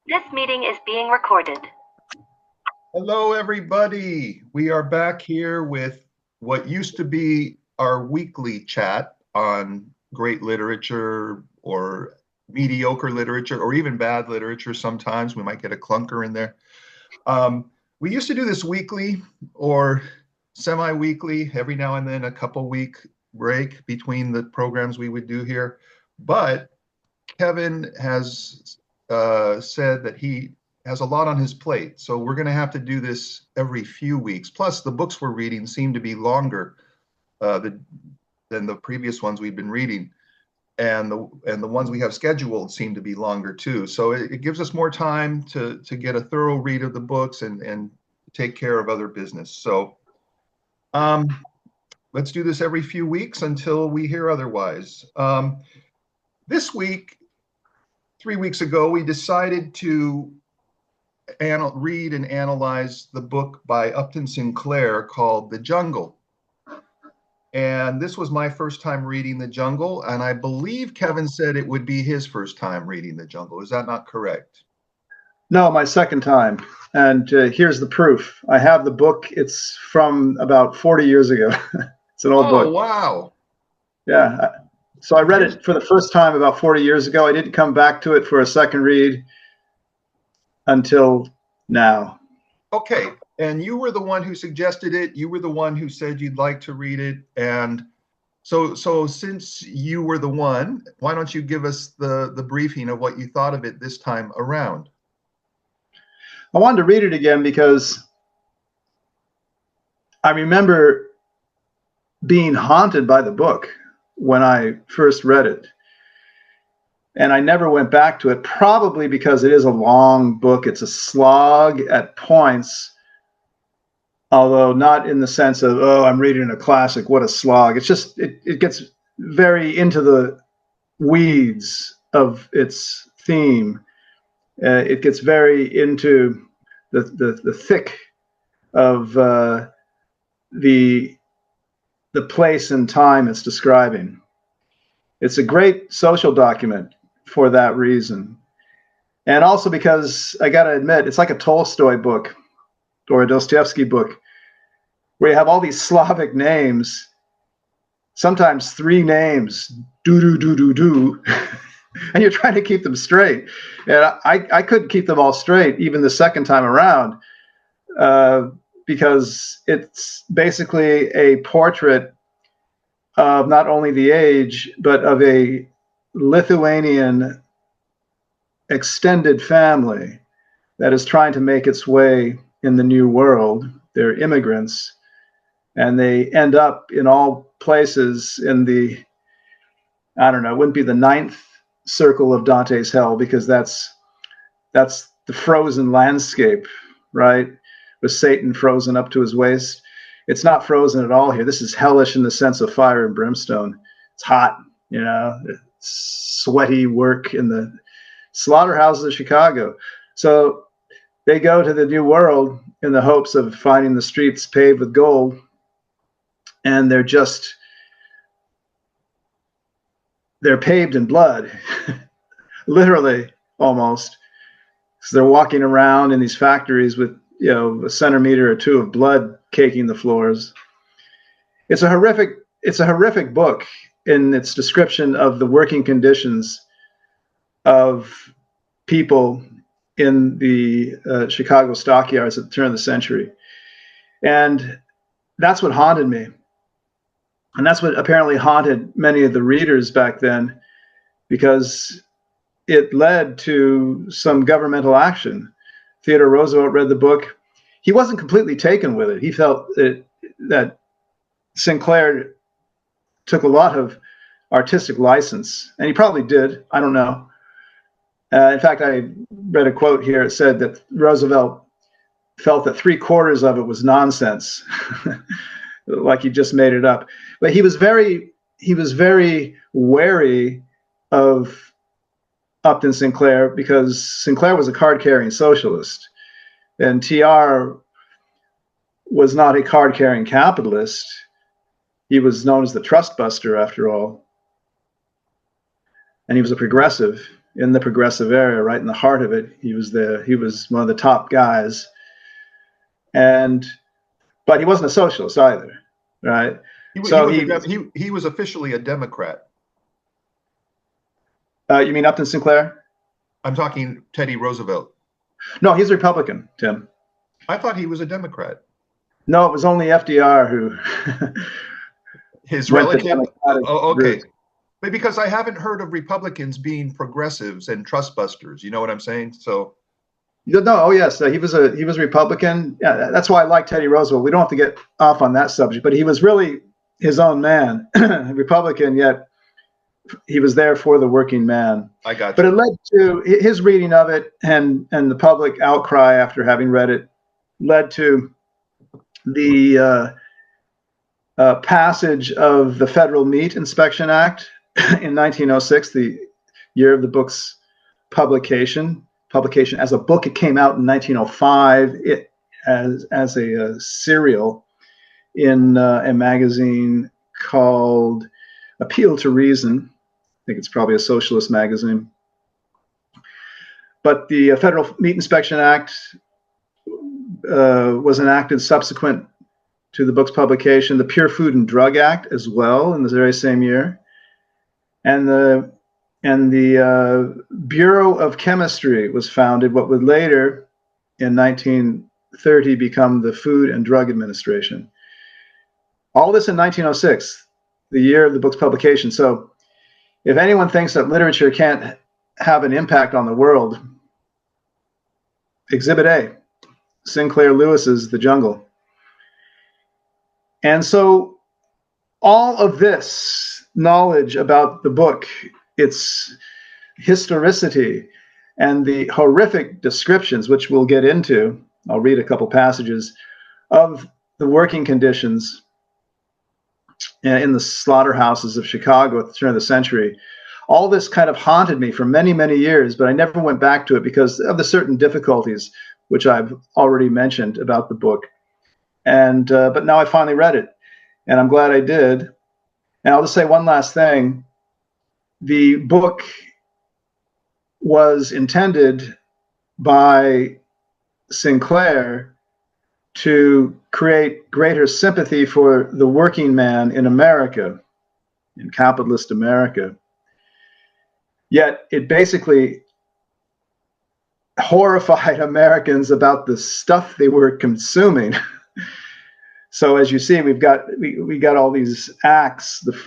This meeting is being recorded. Hello, everybody. We are back here with what used to be our weekly chat on great literature or mediocre literature or even bad literature. Sometimes we might get a clunker in there. We used to do this weekly or semi-weekly, every now and then a couple week break between the programs we would do here. But Kevin has said that he has a lot on his plate. So we're going to have to do this every few weeks. Plus, the books we're reading seem to be longer than the previous ones we've been reading. And the ones we have scheduled seem to be longer too. So it gives us more time to get a thorough read of the books and take care of other business. So let's do this every few weeks until we hear otherwise. This week, 3 weeks ago, we decided to read and analyze the book by Upton Sinclair called The Jungle. And this was my first time reading The Jungle, and I believe Kevin said it would be his first time reading The Jungle. Is that not correct? No, my second time. And here's the proof. I have the book. It's from about 40 years ago. It's an old book. Oh, wow. Yeah. So I read it for the first time about 40 years ago. I didn't come back to it for a second read until now. Okay. And you were the one who suggested it. You were the one who said you'd like to read it. And so since you were the one, why don't you give us the briefing of what you thought of it this time around? I wanted to read it again because I remember being haunted by the book when I first read it. And I never went back to it, probably because it is a long book. It's a slog at points, although not in the sense of, oh, I'm reading a classic, what a slog. It's just, it gets very into the weeds of its theme. It gets very into the thick of the place and time it's describing. It's a great social document for that reason. And also because, I got to admit, it's like a Tolstoy book or a Dostoevsky book where you have all these Slavic names, sometimes 3 names, do, and you're trying to keep them straight. And I couldn't keep them all straight even the second time around because it's basically a portrait of not only the age, but of a Lithuanian extended family that is trying to make its way in the new world. They're immigrants, and they end up in all places in the, I don't know, it wouldn't be the 9th circle of Dante's hell, because that's the frozen landscape, right? With Satan frozen up to his waist. It's not frozen at all here. This is hellish in the sense of fire and brimstone. It's hot, it's sweaty work in the slaughterhouses of Chicago. So they go to the new world in the hopes of finding the streets paved with gold, and they're paved in blood, literally, almost. So they're walking around in these factories with, a centimeter or 2 of blood caking the floors. It's a horrific book in its description of the working conditions of people in the Chicago stockyards at the turn of the century. And that's what haunted me. And that's what apparently haunted many of the readers back then, because it led to some governmental action. Theodore Roosevelt read the book. He wasn't completely taken with it. He felt that Sinclair took a lot of artistic license, and he probably did. I don't know. In fact, I read a quote here. It said that Roosevelt felt that 3/4 of it was nonsense, like he just made it up. But he was very wary of Upton Sinclair, because Sinclair was a card-carrying socialist, and TR was not a card-carrying capitalist. He was known as the trust buster, after all. And he was a progressive. in the progressive area, right in the heart of it. He was one of the top guys, but he wasn't a socialist either, right? He was officially a Democrat. You mean Upton Sinclair? I'm talking Teddy Roosevelt. No, he's a Republican, Tim. I thought he was a Democrat. No, it was only FDR who his relative. Oh, okay. Route. But because I haven't heard of Republicans being progressives and trustbusters, you know what I'm saying? So. No, oh yes, he was a Republican. Yeah, that's why I like Teddy Roosevelt. We don't have to get off on that subject, but he was really his own man, Republican, yet he was there for the working man. I got you. But it led to his reading of it and the public outcry after having read it led to the passage of the Federal Meat Inspection Act in 1906, the year of the book's publication as a book. It came out in 1905 as a serial in a magazine called Appeal to Reason. I think it's probably a socialist magazine. But the Federal Meat Inspection Act was enacted subsequent to the book's publication. The Pure Food and Drug Act as well in the very same year. And the Bureau of Chemistry was founded, what would later, in 1930, become the Food and Drug Administration. All this in 1906, the year of the book's publication. So if anyone thinks that literature can't have an impact on the world, Exhibit A, Sinclair Lewis's The Jungle. And so all of this knowledge about the book, its historicity, and the horrific descriptions, which we'll get into, I'll read a couple passages, of the working conditions in the slaughterhouses of Chicago at the turn of the century. All this kind of haunted me for many, many years, but I never went back to it because of the certain difficulties which I've already mentioned about the book. And but now I finally read it, and I'm glad I did. And I'll just say one last thing. The book was intended by Sinclair to create greater sympathy for the working man in America, in capitalist America. Yet it basically horrified Americans about the stuff they were consuming. So as you see, we got all these acts: the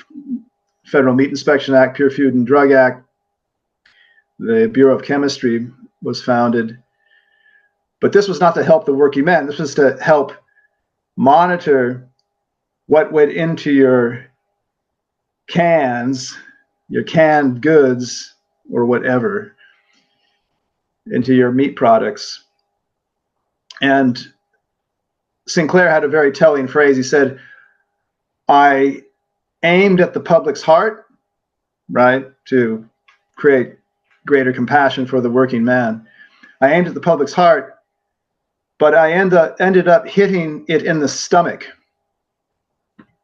Federal Meat Inspection Act, Pure Food and Drug Act, the Bureau of Chemistry was founded. But this was not to help the working man. This was to help monitor what went into your cans, your canned goods, or whatever, into your meat products. And Sinclair had a very telling phrase. He said, I aimed at the public's heart, right, to create greater compassion for the working man. I aimed at the public's heart, but I ended up hitting it in the stomach.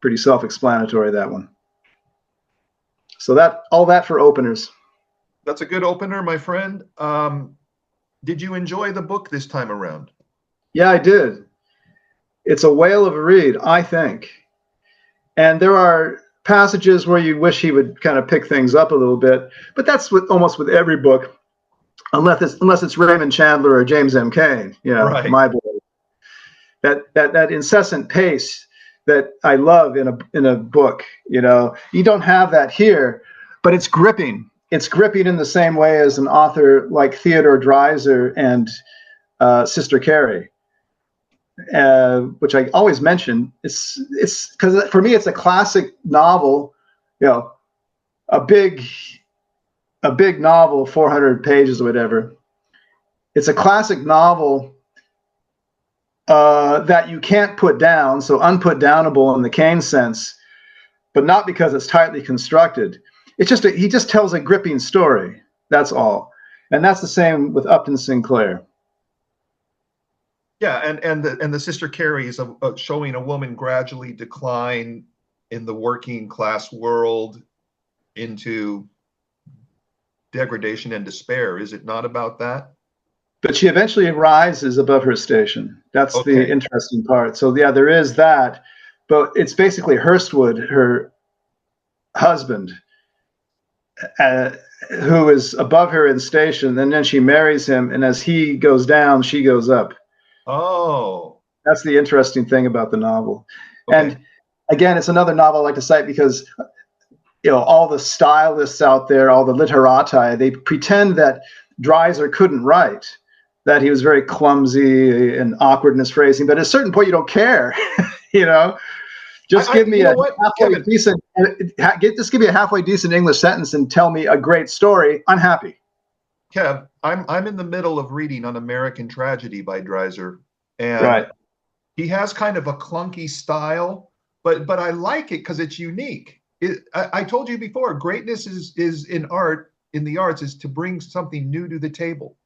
Pretty self-explanatory, that one. So all that for openers. That's a good opener, my friend. Did you enjoy the book this time around? Yeah, I did. It's a whale of a read, I think. And there are passages where you wish he would kind of pick things up a little bit, but that's almost with every book, unless it's Raymond Chandler or James M. Cain, right. My boy. That incessant pace that I love in a book, you don't have that here, but it's gripping. It's gripping in the same way as an author like Theodore Dreiser and Sister Carrie, which I always mention. It's because for me it's a classic novel, a big novel, 400 pages or whatever. It's a classic novel that you can't put down, so unputdownable in the Cain sense, but not because it's tightly constructed. It's just he just tells a gripping story. That's all, and that's the same with Upton Sinclair. Yeah, and the Sister Carrie is showing a woman gradually decline in the working class world into degradation and despair. Is it not about that? But she eventually rises above her station. That's the Okay. interesting part. So yeah, there is that, but it's basically Hurstwood, her husband, who is above her in station, and then she marries him, and as he goes down, she goes up. Oh, That's the interesting thing about the novel. okay. And again, it's another novel I like to cite because all the stylists out there, all the literati, they pretend that Dreiser couldn't write, that he was very clumsy and awkward in his phrasing. But at a certain point, you don't care, Just give me a halfway decent. Just give me a halfway decent English sentence and tell me a great story. I'm happy. Kev, I'm in the middle of reading An American Tragedy by Dreiser, and Right. he has kind of a clunky style, but I like it because it's unique. I told you before, greatness is in art, in the arts, is to bring something new to the table.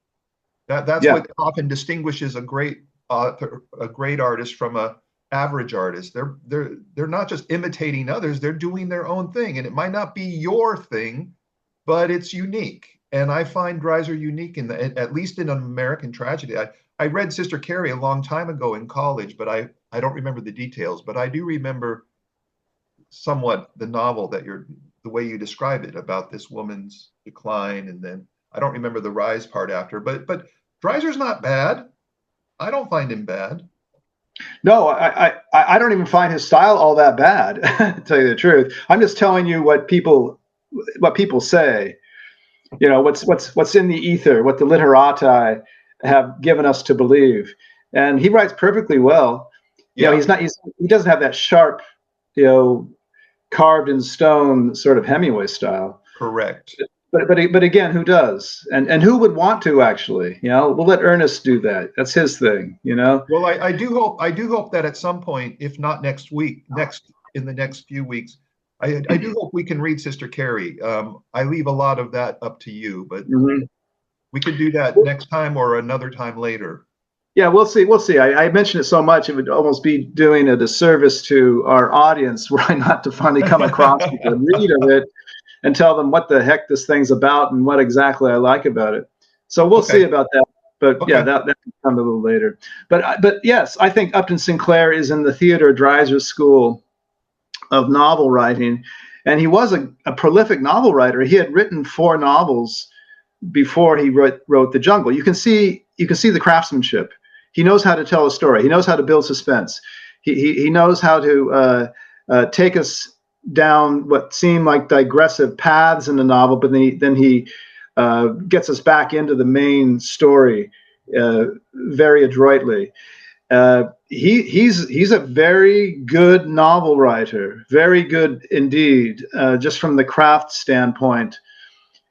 That's what often distinguishes a great author, a great artist from a average artist. They're not just imitating others, they're doing their own thing, and it might not be your thing, but it's unique. And I find Dreiser unique at least in An American Tragedy. I read Sister Carrie a long time ago in college, but I don't remember the details, but I do remember somewhat the novel the way you describe it, about this woman's decline, and then I don't remember the rise part after, but Dreiser's not bad. I don't find him bad. No, I don't even find his style all that bad, to tell you the truth. I'm just telling you what people say. What's in the ether, what the literati have given us to believe. And he writes perfectly well. Yeah. He doesn't have that sharp, carved in stone sort of Hemingway style. Correct. But again, who does? And who would want to actually? We'll let Ernest do that. That's his thing. Well, I do hope that at some point, if not in the next few weeks, I do hope we can read Sister Carrie. I leave a lot of that up to you, but we could do that next time or another time later. Yeah, we'll see. I mentioned it so much, it would almost be doing a disservice to our audience were I not to finally come across with a read of it and tell them what the heck this thing's about and what exactly I like about it. So we'll see about that. But yeah, that can come a little later. But yes, I think Upton Sinclair is in the Theodore Dreiser school of novel writing, and he was a prolific novel writer. He had written 4 novels before he wrote The Jungle. You can see the craftsmanship. He knows how to tell a story. He knows how to build suspense. He knows how to take us down what seem like digressive paths in the novel, but then he gets us back into the main story very adroitly. He's a very good novel writer, very good indeed, just from the craft standpoint.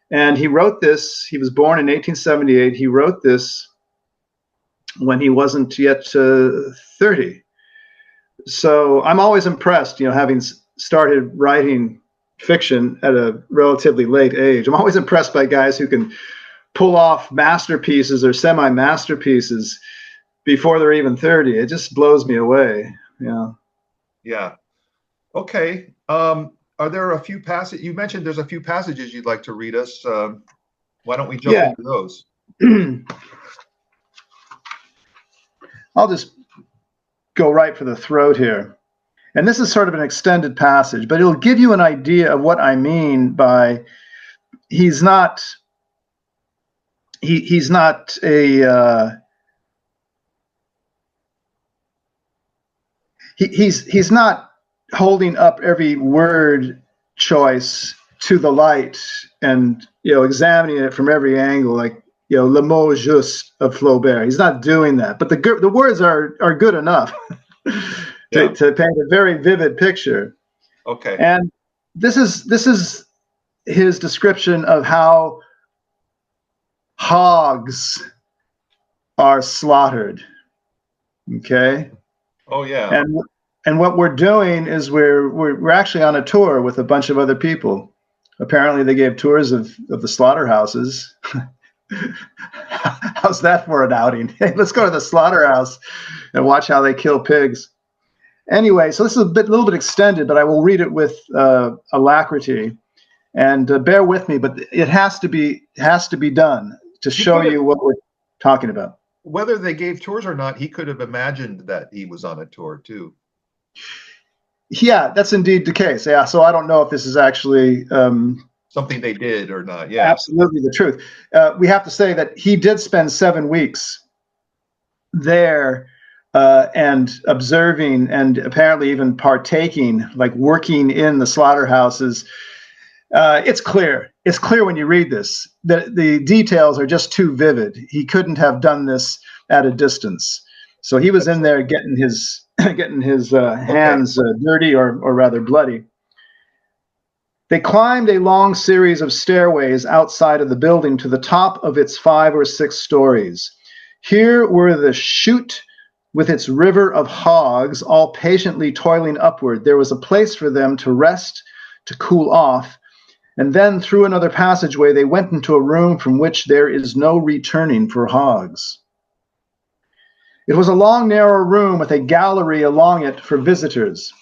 And he wrote this. He was born in 1878. He wrote this when he wasn't yet 30. So I'm always impressed, having started writing fiction at a relatively late age. I'm always impressed by guys who can pull off masterpieces or semi-masterpieces before they're even 30. It just blows me away. Yeah. Okay. Are there a few passages? You mentioned there's a few passages you'd like to read us. Why don't we jump into those? I'll just go right for the throat here. And this is sort of an extended passage, but it'll give you an idea of what I mean by he's not holding up every word choice to the light and examining it from every angle, like le mot juste of Flaubert. He's not doing that, but the words are good enough to paint a very vivid picture. Okay. And this is his description of how hogs are slaughtered. Okay. Oh yeah. And what we're doing is we're actually on a tour with a bunch of other people. Apparently they gave tours of the slaughterhouses. How's that for an outing? Hey, let's go to the slaughterhouse and watch how they kill pigs. Anyway, so this is a little bit extended, but I will read it with alacrity. And bear with me, but it has to be done to show you what we're talking about. Whether they gave tours or not, he could have imagined that he was on a tour too. Yeah, that's indeed the case. Yeah, so I don't know if this is actually something they did or not. Yeah, absolutely the truth. We have to say that he did spend 7 weeks there and observing and apparently even partaking, like working in the slaughterhouses. It's clear. It's clear when you read this that the details are just too vivid. He couldn't have done this at a distance. So he was in there getting his hands dirty or rather bloody. They climbed a long series of stairways outside of the building to the top of its 5 or 6 stories. Here were the chute with its river of hogs, all patiently toiling upward. There was a place for them to rest, to cool off, and then through another passageway they went into a room from which there is no returning for hogs. It was a long, narrow room with a gallery along it for visitors.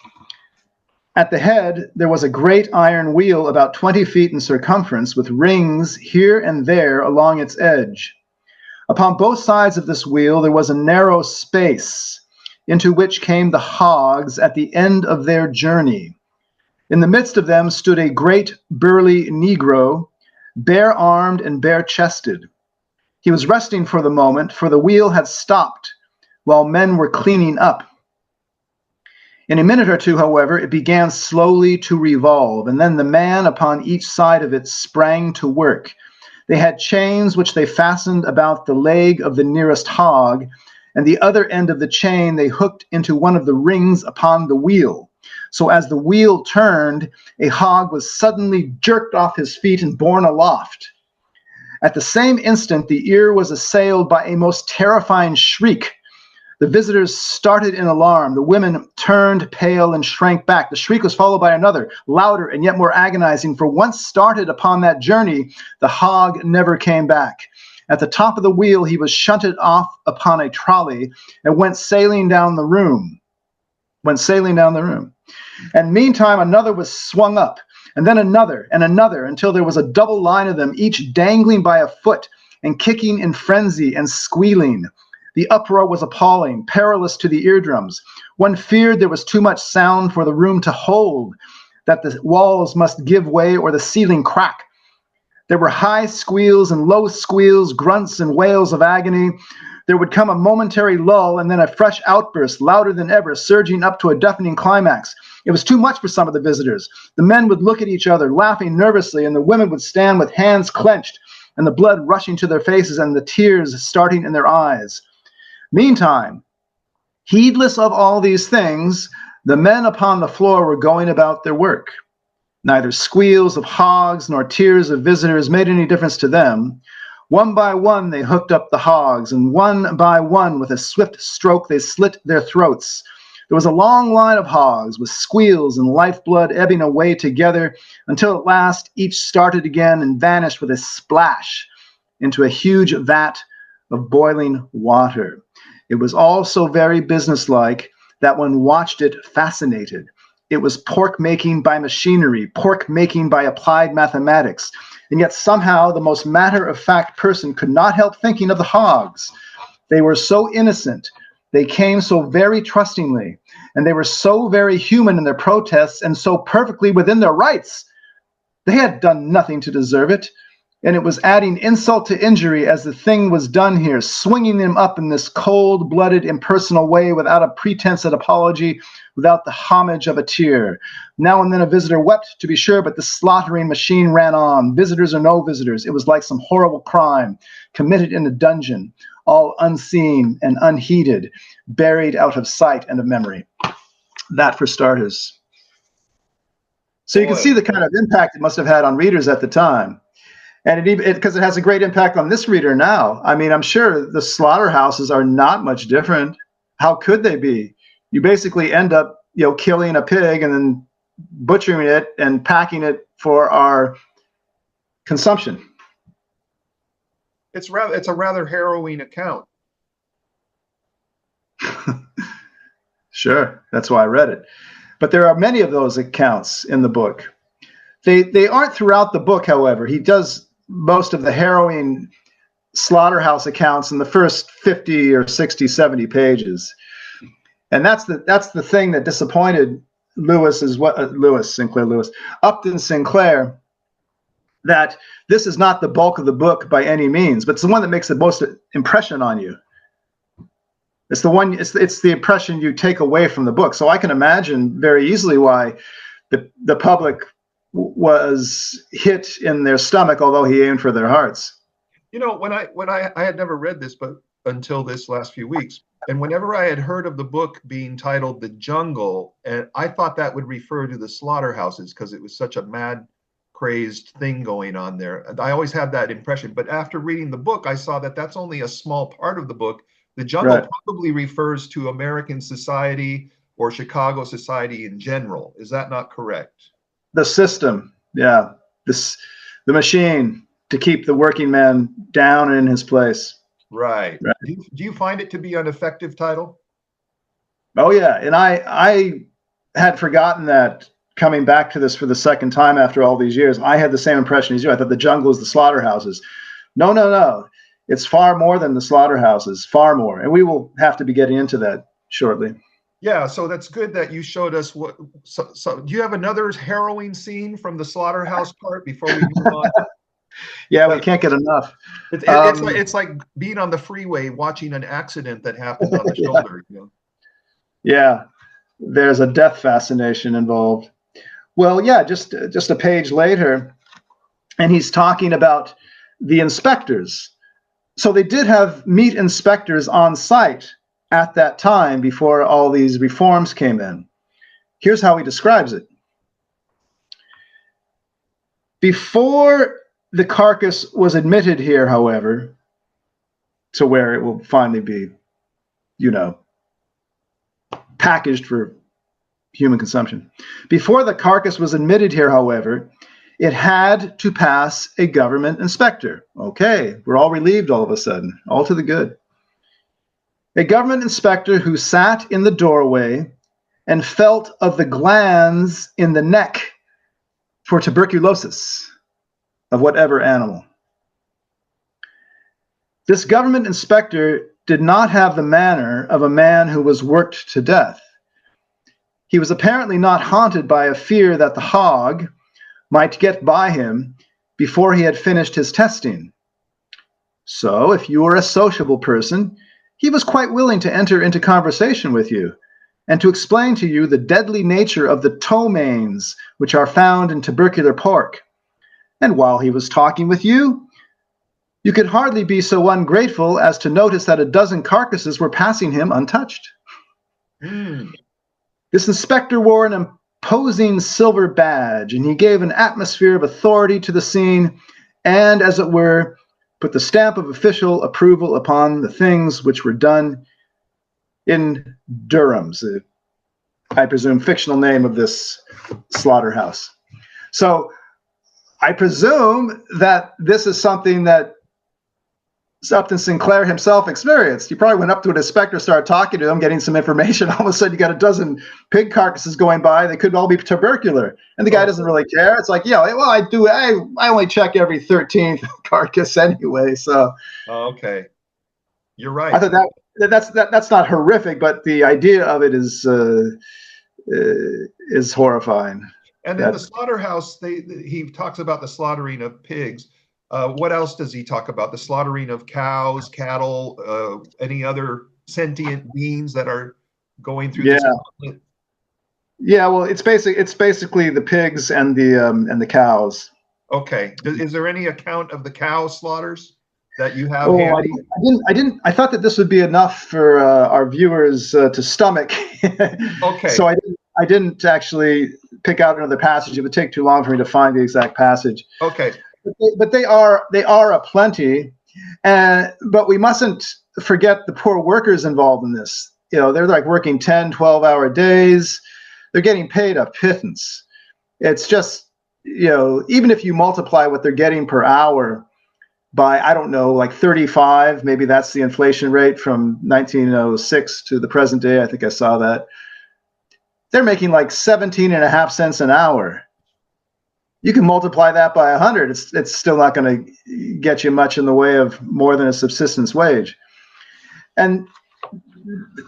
At the head, there was a great iron wheel about 20 feet in circumference with rings here and there along its edge. Upon both sides of this wheel, there was a narrow space into which came the hogs at the end of their journey. In the midst of them stood a great burly Negro, bare-armed and bare-chested. He was resting for the moment, for the wheel had stopped while men were cleaning up. In a minute or two, however, it began slowly to revolve, and then the man upon each side of it sprang to work. They had chains which they fastened about the leg of the nearest hog, and the other end of the chain they hooked into one of the rings upon the wheel. So as the wheel turned, a hog was suddenly jerked off his feet and borne aloft. At the same instant, the ear was assailed by a most terrifying shriek. The visitors started in alarm. The women turned pale and shrank back. The shriek was followed by another, louder and yet more agonizing, for once started upon that journey, the hog never came back. At the top of the wheel, he was shunted off upon a trolley and went sailing down the room. And meantime, another was swung up, and then another, until there was a double line of them, each dangling by a foot and kicking in frenzy and squealing. The uproar was appalling, perilous to the eardrums. One feared there was too much sound for the room to hold, that the walls must give way or the ceiling crack. There were high squeals and low squeals, grunts and wails of agony. There would come a momentary lull and then a fresh outburst, louder than ever, surging up to a deafening climax. It was too much for some of the visitors. The men would look at each other, laughing nervously, and the women would stand with hands clenched and the blood rushing to their faces and the tears starting in their eyes. Meantime, heedless of all these things, the men upon the floor were going about their work. Neither squeals of hogs nor tears of visitors made any difference to them. One by one they hooked up the hogs, and one by one, with a swift stroke, they slit their throats. There was a long line of hogs, with squeals and lifeblood ebbing away together, until at last each started again and vanished with a splash into a huge vat of boiling water. It was all so very businesslike that one watched it fascinated. It was pork making by machinery, pork making by applied mathematics. And yet somehow the most matter-of-fact person could not help thinking of the hogs. They were so innocent. They came so very trustingly. And they were so very human in their protests and so perfectly within their rights. They had done nothing to deserve it. And it was adding insult to injury as the thing was done here, swinging them up in this cold-blooded, impersonal way without a pretense at apology, without the homage of a tear. Now and then a visitor wept, to be sure, but the slaughtering machine ran on, visitors or no visitors. It was like some horrible crime committed in a dungeon, all unseen and unheeded, buried out of sight and of memory. That for starters. So you can see the kind of impact it must have had on readers at the time. And because it has a great impact on this reader now. I mean, I'm sure the slaughterhouses are not much different. How could they be? You basically end up, killing a pig and then butchering it and packing it for our consumption. It's a rather harrowing account. Sure, that's why I read it. But there are many of those accounts in the book. They aren't throughout the book, however. He does most of the harrowing slaughterhouse accounts in the first 50 or 60, 70 pages. And that's the thing that disappointed Upton Sinclair, that this is not the bulk of the book by any means, but it's the one that makes the most impression on you. It's the impression you take away from the book. So I can imagine very easily why the public was hit in their stomach, although he aimed for their hearts. You know, when I had never read this book until this last few weeks, and whenever I had heard of the book being titled The Jungle, and I thought that would refer to the slaughterhouses because it was such a mad, crazed thing going on there. And I always had that impression. But after reading the book, I saw that that's only a small part of the book. The Jungle Right. probably refers to American society or Chicago society in general. Is that not correct? The system, yeah, the machine to keep the working man down and in his place. Right. Right. Do you find it to be an effective title? Oh yeah, and I had forgotten that coming back to this for the second time after all these years. I had the same impression as you. I thought The Jungle is the slaughterhouses. No. It's far more than the slaughterhouses, far more. And we will have to be getting into that shortly. Yeah, so that's good that you showed us what. So do you have another harrowing scene from the slaughterhouse part before we move on? Yeah, we can't get enough. It's like being on the freeway watching an accident that happened on the shoulder. You know? Yeah, there's a death fascination involved. Well, yeah, just a page later, and he's talking about the inspectors. So they did have meat inspectors on site at that time before all these reforms came in. Here's how he describes it. Before the carcass was admitted here, however, to where it will finally be, packaged for human consumption. Before the carcass was admitted here, however, it had to pass a government inspector. Okay, we're all relieved all of a sudden, all to the good. A government inspector who sat in the doorway and felt of the glands in the neck for tuberculosis of whatever animal. This government inspector did not have the manner of a man who was worked to death. He was apparently not haunted by a fear that the hog might get by him before he had finished his testing. So, if you were a sociable person, he was quite willing to enter into conversation with you and to explain to you the deadly nature of the ptomaines which are found in tubercular pork. And while he was talking with you, you could hardly be so ungrateful as to notice that a dozen carcasses were passing him untouched. This inspector wore an imposing silver badge, and he gave an atmosphere of authority to the scene and, as it were, put the stamp of official approval upon the things which were done in Durham's, I presume, fictional name of this slaughterhouse. So I presume that this is something that Upton Sinclair himself experienced. He probably went up to an inspector, started talking to him, getting some information. All of a sudden, you got a dozen pig carcasses going by. They could all be tubercular, and the guy doesn't really care. It's like, well, I only check every 13th carcass anyway. So, okay, you're right. I thought that's not horrific, but the idea of it is horrifying. And in the slaughterhouse, he talks about the slaughtering of pigs. What else does he talk about? The slaughtering of cows, cattle, any other sentient beings that are going through this conflict? Yeah, well, it's basically the pigs and the cows. Okay. Is there any account of the cow slaughters that you have? I thought that this would be enough for our viewers to stomach. Okay. So I didn't actually pick out another passage. It would take too long for me to find the exact passage. Okay. But they are aplenty, but we mustn't forget the poor workers involved in this. They're like working 10, 12-hour days. They're getting paid a pittance. It's just, even if you multiply what they're getting per hour by, I don't know, like 35, maybe that's the inflation rate from 1906 to the present day. I think I saw that. They're making like 17.5 cents an hour. you can multiply that by 100. It's still not going to get you much in the way of more than a subsistence wage. And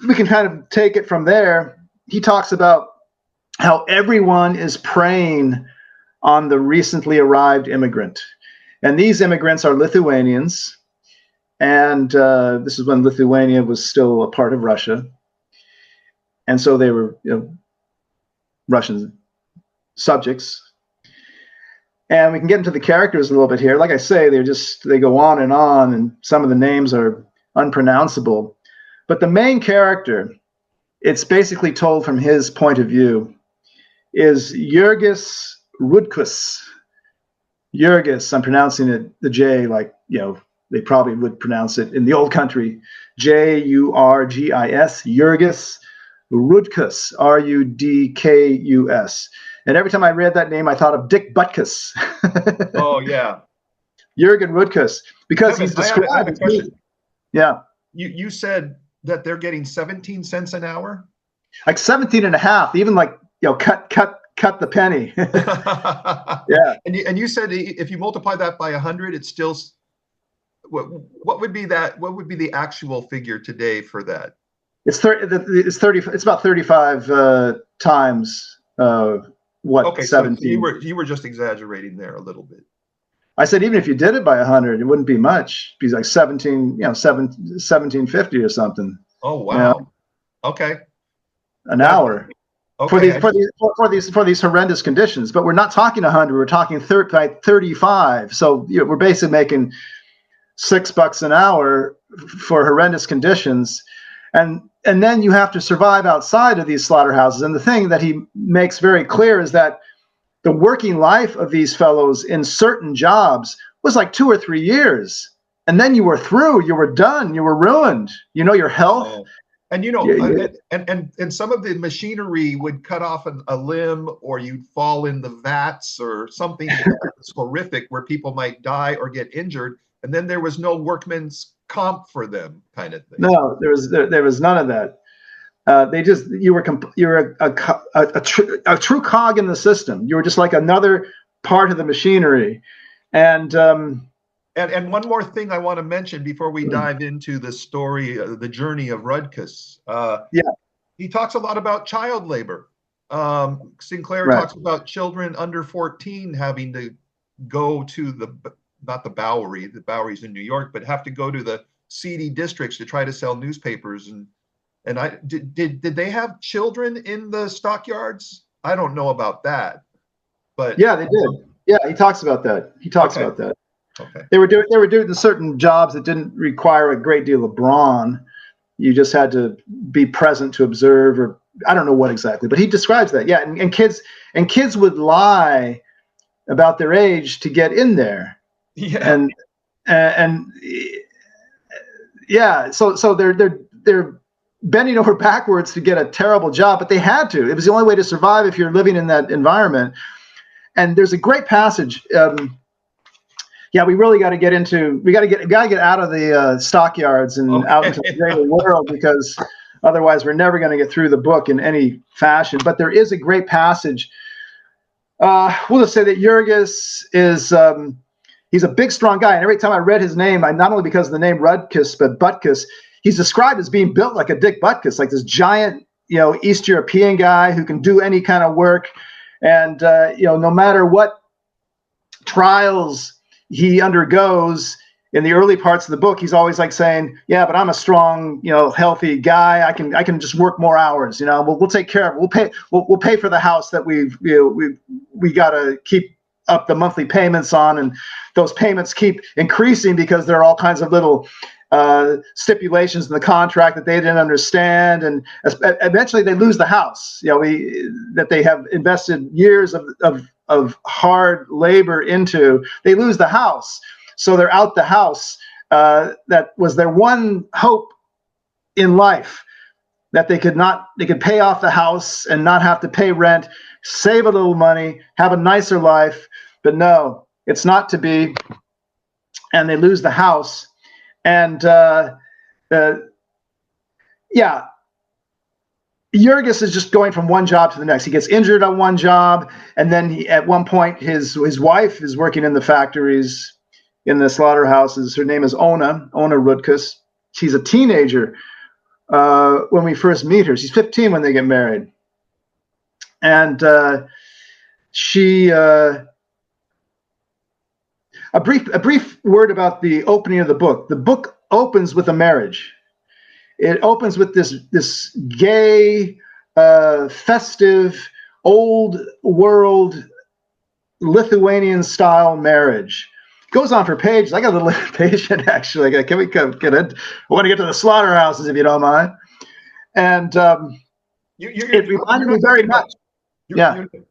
we can kind of take it from there. He talks about how everyone is preying on the recently arrived immigrant. And these immigrants are Lithuanians. And this is when Lithuania was still a part of Russia. And so they were, Russian subjects. And we can get into the characters a little bit here. Like I say, they go on, and some of the names are unpronounceable. But the main character, it's basically told from his point of view, is Jurgis Rudkus. Jurgis, I'm pronouncing it, the J, like, they probably would pronounce it in the old country, Jurgis, Jurgis Rudkus, Rudkus. And every time I read that name, I thought of Dick Butkus. Oh, yeah. Jurgen Rudkus, because Kevin, he's described. I have a question. Yeah. You said that they're getting 17 cents an hour? Like 17 and a half, even like, cut the penny. Yeah. And you said if you multiply that by 100, it's still, what would be that? What would be the actual figure today for that? It's 30. It's about 35 times what? Okay, 17. So you were just exaggerating there a little bit. I said even if you did it by 100, it wouldn't be much. It'd be like 1750 or something. Oh wow. Okay. An hour. Okay. For these horrendous conditions. But we're not talking 100. We're talking 35. So we're basically making $6 an hour for horrendous conditions. And then you have to survive outside of these slaughterhouses. And the thing that he makes very clear is that the working life of these fellows in certain jobs was like 2 or 3 years. And then you were through, you were done, you were ruined. Your health. Oh. And and some of the machinery would cut off a limb, or you'd fall in the vats or something horrific where people might die or get injured. And then there was no workman's comp for them, kind of thing. No, there was none of that. You were a true cog in the system. You were just like another part of the machinery. And one more thing I want to mention before we dive into the story, the journey of Rudkus. He talks a lot about child labor. Sinclair talks about children under 14 having to go to not the Bowery, the Bowery's in New York, but have to go to the seedy districts to try to sell newspapers. And did they have children in the stockyards? I don't know about that, but yeah, they did. Yeah, he talks about that. About that. Okay. They were doing certain jobs that didn't require a great deal of brawn. You just had to be present to observe, or I don't know what exactly, but he describes that. Yeah, and kids would lie about their age to get in there. Yeah. And yeah, so they're bending over backwards to get a terrible job, but they had to. It was the only way to survive if you're living in that environment. And there's a great passage. We really got to get into. We got to get out of the stockyards and out into the greater world, because otherwise we're never going to get through the book in any fashion. But there is a great passage. We'll just say that Jurgis is. He's a big, strong guy, and every time I read his name, not only because of the name Rudkus, but Butkus, he's described as being built like a Dick Butkus, like this giant, East European guy who can do any kind of work, and no matter what trials he undergoes in the early parts of the book, he's always like saying, "Yeah, but I'm a strong, healthy guy. I can just work more hours. We'll take care of it. We'll pay for the house that we got to keep up the monthly payments on, and those payments keep increasing because there are all kinds of little stipulations in the contract that they didn't understand, and eventually they lose the house. That they have invested years of hard labor into. They lose the house, so they're out the house. That was their one hope in life, that they could pay off the house and not have to pay rent, save a little money, have a nicer life. But no, it's not to be. And they lose the house. And Jurgis Jurgis is just going from one job to the next. He gets injured on one job, and then at one point his wife is working in the factories, in the slaughterhouses. Her name is Ona Rutkus. She's a teenager when we first meet her. She's 15 when they get married. And she a brief word about the opening of the book. The book opens with a marriage. It opens with this gay, festive, old world Lithuanian-style marriage. It goes on for pages. I got a little impatient, actually. Can we get it? I want to get to the slaughterhouses, if you don't mind. And it reminded me very much.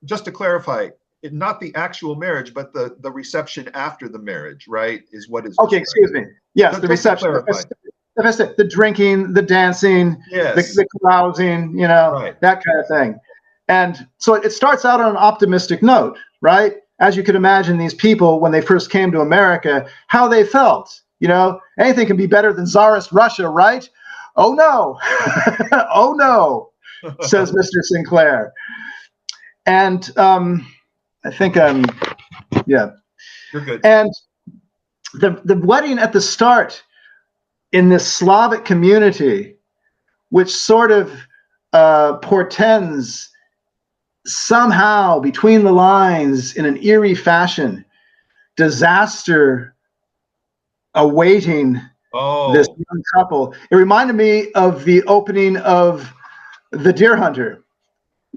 Just to clarify, not the actual marriage, but the reception after the marriage, right? Is what is. Okay, excuse me. Yes, the reception. The drinking, the dancing, yes. the carousing, right. That kind of thing. And so it starts out on an optimistic note, right? As you could imagine, these people, when they first came to America, how they felt. Anything can be better than Tsarist Russia, right? Oh, no. Oh, no, says Mr. Sinclair. And I think yeah. You're good. And the wedding at the start in this Slavic community, which sort of portends somehow between the lines in an eerie fashion, disaster awaiting this young couple. It reminded me of the opening of The Deer Hunter,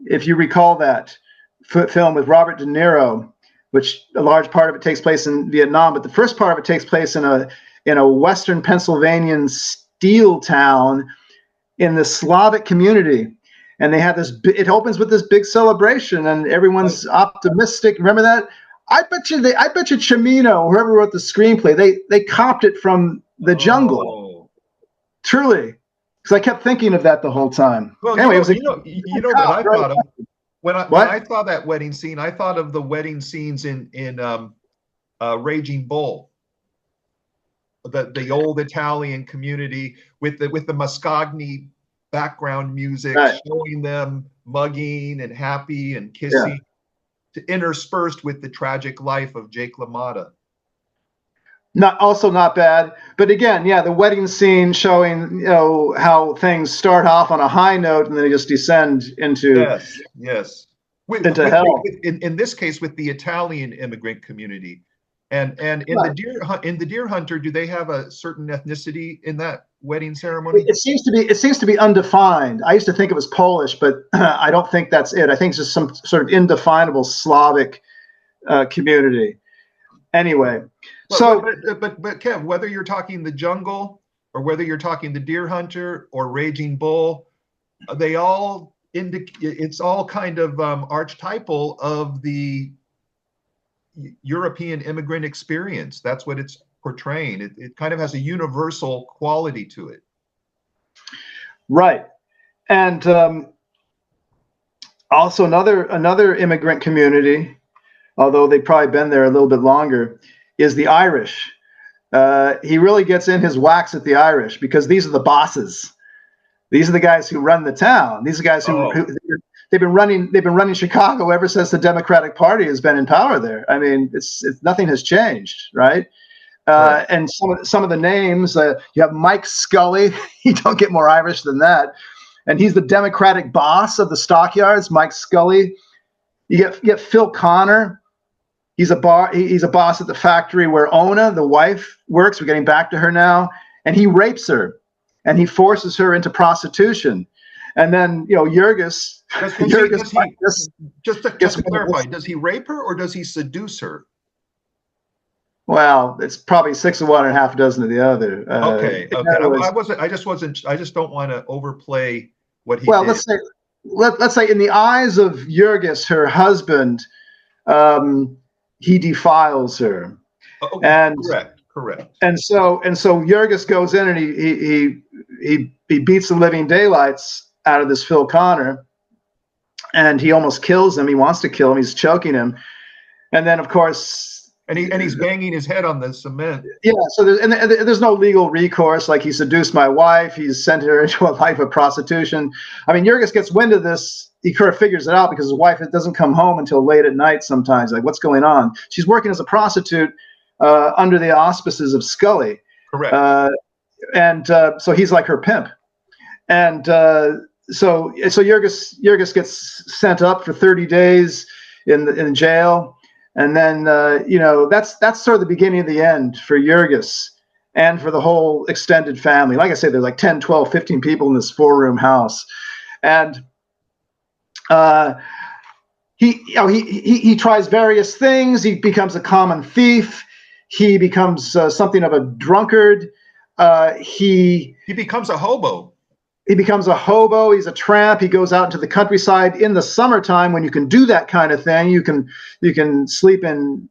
if you recall that film with Robert De Niro, which a large part of it takes place in Vietnam, but the first part of it takes place in a western Pennsylvanian steel town in the Slavic community. And they have it opens with this big celebration and everyone's optimistic. Remember that? I bet you Cimino, whoever wrote the screenplay, they copped it from The Jungle. Truly. Because I kept thinking of that the whole time. Well, anyway, what I thought of when I saw that wedding scene. I thought of the wedding scenes in Raging Bull, the old Italian community with the Mascagni background music, right. Showing them mugging and happy and kissy, interspersed with the tragic life of Jake LaMotta. Not bad, but again, the wedding scene showing how things start off on a high note and then they just descend into into hell. In this case, with the Italian immigrant community, and in the Deer Hunter, do they have a certain ethnicity in that wedding ceremony? It seems to be undefined. I used to think it was Polish, but I don't think that's it. I think it's just some sort of indefinable Slavic community. Anyway. But Kev, whether you're talking The Jungle or whether you're talking The Deer Hunter or Raging Bull, they all it's all kind of archetypal of the European immigrant experience. That's what it's portraying. It kind of has a universal quality to it. Right. And also another immigrant community, although they've probably been there a little bit longer, is the Irish. He really gets in his wax at the Irish because these are the bosses. These are the guys who run the town. These are guys who they've been running Chicago ever since the Democratic Party has been in power there. I mean, it's nothing has changed, right? Right. And some of the names, you have Mike Scully. You don't get more Irish than that. And he's the Democratic boss of the stockyards, Mike Scully. You get Phil Connor. He's a boss at the factory where Ona, the wife, works. We're getting back to her now. And he rapes her. And he forces her into prostitution. And then, Jurgis. Just to clarify, does he rape her or does he seduce her? Well, it's probably 6 of one and half a dozen of the other. Okay. I just don't want to overplay what he did. Well, let's say in the eyes of Jurgis, her husband, he defiles her. Correct. And so Jurgis goes in and he beats the living daylights out of this Phil Connor, and he almost kills him. He wants to kill him. He's choking him, and then of course And he's banging his head on the cement. Yeah, so there's no legal recourse. Like, he seduced my wife, he's sent her into a life of prostitution. I mean, Jurgis gets wind of this. He kind of figures it out because his wife doesn't come home until late at night sometimes. Like, what's going on? She's working as a prostitute under the auspices of Scully. Correct. So he's like her pimp. And so Jurgis gets sent up for 30 days in jail. And then, that's sort of the beginning of the end for Jurgis and for the whole extended family. Like I said, there's like 10, 12, 15 people in this 4-room house. And he tries various things. He becomes a common thief. He becomes something of a drunkard. He becomes a hobo. He becomes a hobo. He's a tramp. He goes out into the countryside in the summertime when you can do that kind of thing. You can sleep in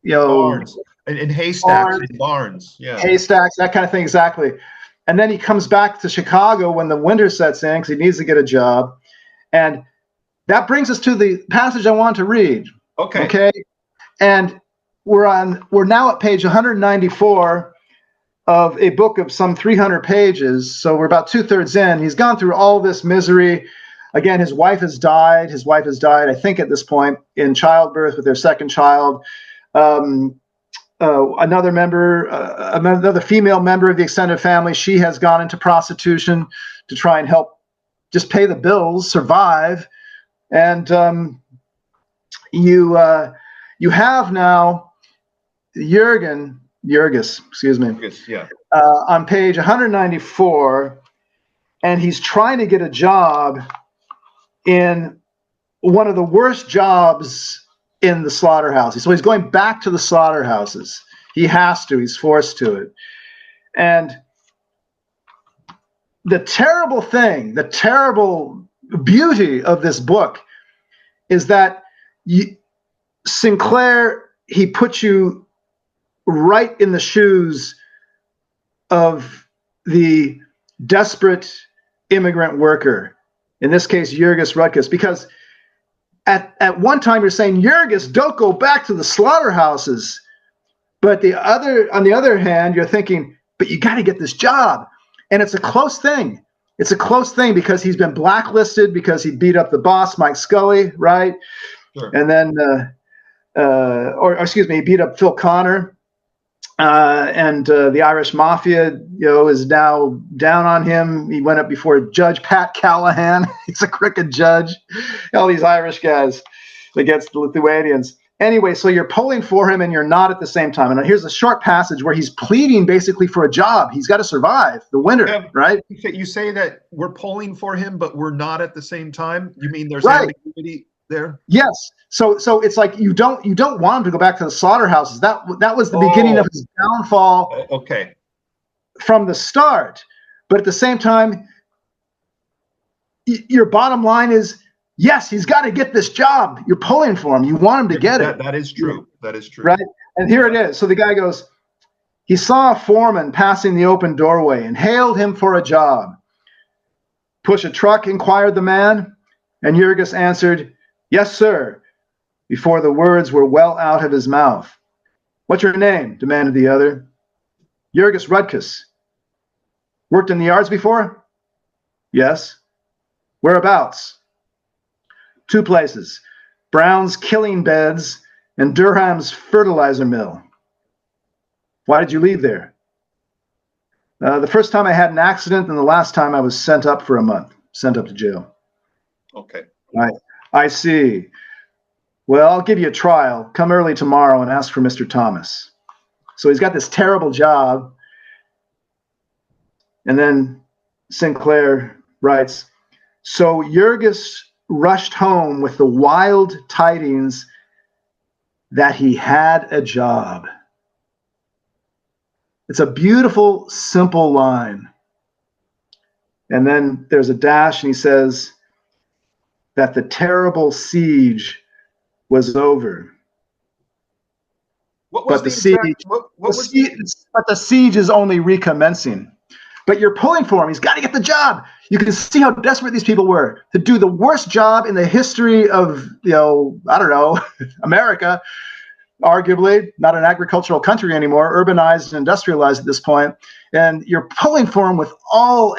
barns, in haystacks, in barns. Yeah, haystacks, that kind of thing. Exactly. And then he comes back to Chicago when the winter sets in because he needs to get a job. And that brings us to the passage I want to read. Okay. And we're now at page 194 of a book of some 300 pages. So we're about 2/3 in. He's gone through all this misery. Again, his wife has died. I think at this point, in childbirth with their second child. Another female member of the extended family, she has gone into prostitution to try and help just pay the bills, survive. And you have now Jurgis, yeah. On page 194, and he's trying to get a job in one of the worst jobs in the slaughterhouse. So he's going back to the slaughterhouses. He has to. He's forced to it. And the terrible beauty of this book is that Sinclair, he puts you right in the shoes of the desperate immigrant worker, in this case Jurgis Rutkus, because at one time you're saying, Jurgis, don't go back to the slaughterhouses, but on the other hand you're thinking, but you got to get this job. And it's a close thing. Because he's been blacklisted because he beat up the boss, Mike Scully, right? Sure. And then he beat up Phil Connor. And the Irish Mafia, is now down on him. He went up before Judge Pat Callahan. He's a crooked judge. All these Irish guys against the Lithuanians. Anyway, so you're pulling for him and you're not at the same time. And here's a short passage where he's pleading basically for a job. He's got to survive the winter, right? You say that we're pulling for him, but we're not at the same time. You mean there's ambiguity there? Yes. So it's like you don't want him to go back to the slaughterhouses. That was the beginning of his downfall. Okay. From the start, but at the same time, your bottom line is, yes, he's got to get this job. You're pulling for him. You want him to get it. That is true. That is true. Right. And here it is. So the guy goes, he saw a foreman passing the open doorway and hailed him for a job. Push a truck, inquired the man, and Jurgis answered, yes, sir, before the words were well out of his mouth. What's your name? Demanded the other. Jurgis Rutkus. Worked in the yards before? Yes. Whereabouts? 2 places. Brown's killing beds and Durham's fertilizer mill. Why did you leave there? The first time I had an accident and the last time I was sent up for a month. Sent up to jail. Okay. I see. Well, I'll give you a trial. Come early tomorrow and ask for Mr. Thomas. So he's got this terrible job. And then Sinclair writes, so Jurgis rushed home with the wild tidings that he had a job. It's a beautiful, simple line. And then there's a dash and he says that the siege was over. But the siege is only recommencing. But you're pulling for him. He's got to get the job. You can see how desperate these people were to do the worst job in the history of, America. arguably not an agricultural country anymore, urbanized and industrialized at this point, and you're pulling for him with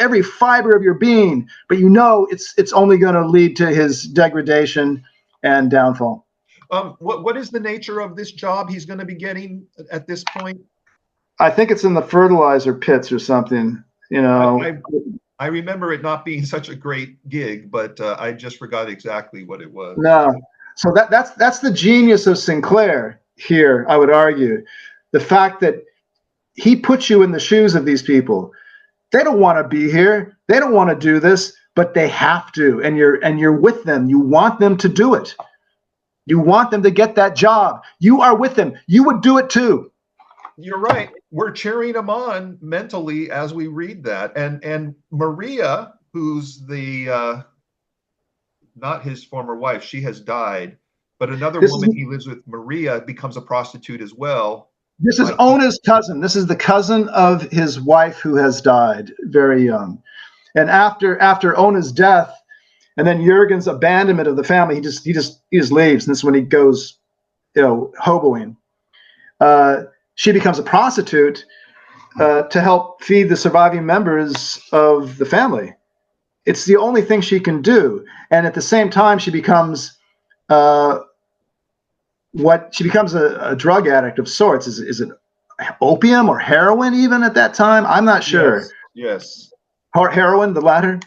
every fiber of your being, but you know it's only going to lead to his degradation and downfall. What is the nature of this job he's going to be getting at this point? I think it's in the fertilizer pits or something. You know, I remember it not being such a great gig, but I just forgot exactly what it was. No, so that's the genius of Sinclair here. I would argue the fact that he puts you in the shoes of these people. They don't want to be here. They don't want to do this, but they have to. And you're with them. You want them to do it. You want them to get that job. You are with them. You would do it too. You're right. We're cheering him on mentally as we read that. And Maria, who's the not his former wife, she has died, but another woman he lives with, Maria, becomes a prostitute as well. This is Ona's cousin. This is the cousin of his wife who has died very young. And after Ona's death, and then Jurgen's abandonment of the family, he just leaves. And this is when he goes, hoboing. She becomes a prostitute to help feed the surviving members of the family. It's the only thing she can do. And at the same time, she becomes a drug addict of sorts. Is it opium or heroin even at that time? I'm not sure. Yes. Heroin, the latter?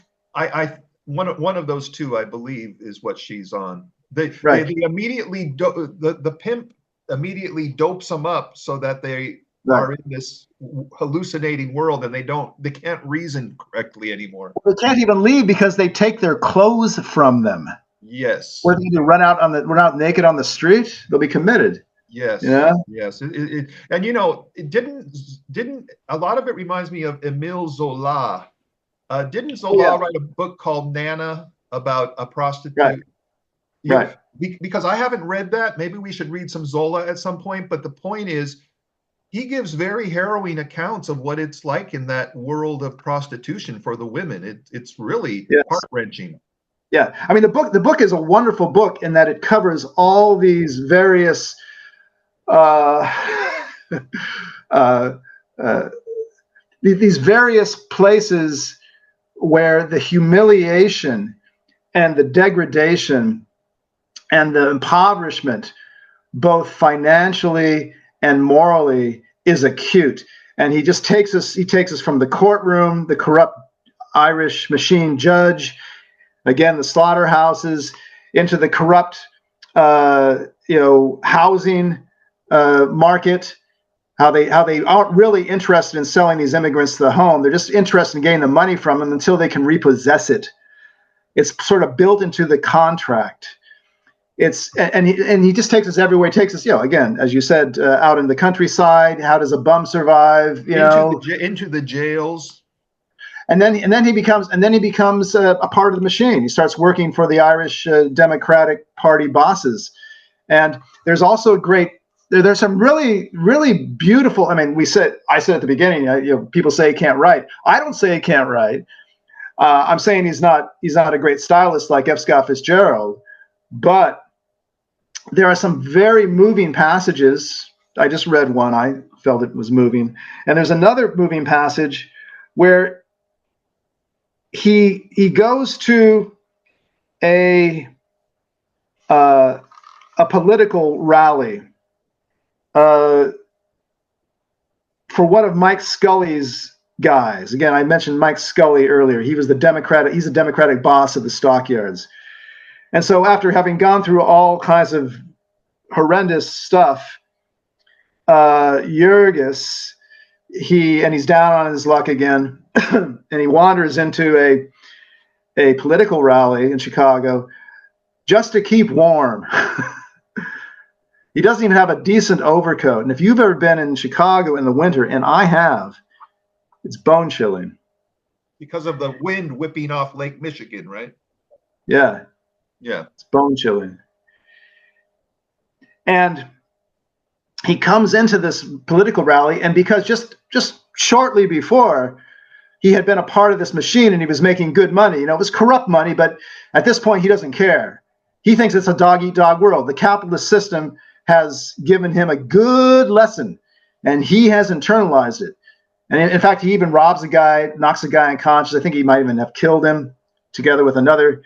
One of those two, I believe, is what she's on. They immediately the pimp immediately dopes them up so that they are in this hallucinating world and they can't reason correctly anymore. They can't even leave because they take their clothes from them. Yes. Or they run out naked on the street, they'll be committed. Yes. Yeah. Yes. And it didn't a lot of it reminds me of Émile Zola. Didn't Zola write a book called Nana about a prostitute? Right. Right. Because I haven't read that. Maybe we should read some Zola at some point. But the point is, he gives very harrowing accounts of what it's like in that world of prostitution for the women. It's really heart-wrenching. Yeah. I mean, the book is a wonderful book in that it covers all these various these various places where the humiliation and the degradation and the impoverishment, both financially and morally, is acute. And he just takes us from the courtroom, the corrupt Irish machine judge, again, the slaughterhouses, into the corrupt, housing market, how they aren't really interested in selling these immigrants to the home. They're just interested in getting the money from them until they can repossess it. It's sort of built into the contract. And he just takes us everywhere. He takes us, again, as you said, out in the countryside. How does a bum survive? Into the jails. And then he becomes a part of the machine. He starts working for the Irish Democratic Party bosses. And there's also there's some really, really beautiful. I mean, I said at the beginning, people say he can't write. I don't say he can't write. I'm saying he's not a great stylist like F. Scott Fitzgerald, but there are some very moving passages. I just read one. I felt it was moving. And there's another moving passage where he goes to a political rally for one of Mike Scully's guys. Again, I mentioned Mike Scully earlier. He's a Democratic boss of the stockyards. And so after having gone through all kinds of horrendous stuff, Jurgis, he's down on his luck again, and he wanders into a political rally in Chicago just to keep warm. He doesn't even have a decent overcoat. And if you've ever been in Chicago in the winter, and I have, it's bone chilling. Because of the wind whipping off Lake Michigan, right? Yeah. Yeah. It's bone chilling. And he comes into this political rally, and because just shortly before, he had been a part of this machine and he was making good money. It was corrupt money, but at this point he doesn't care. He thinks it's a dog-eat-dog world. The capitalist system has given him a good lesson, and he has internalized it. And in fact, he even robs a guy, knocks a guy unconscious. I think he might even have killed him together with another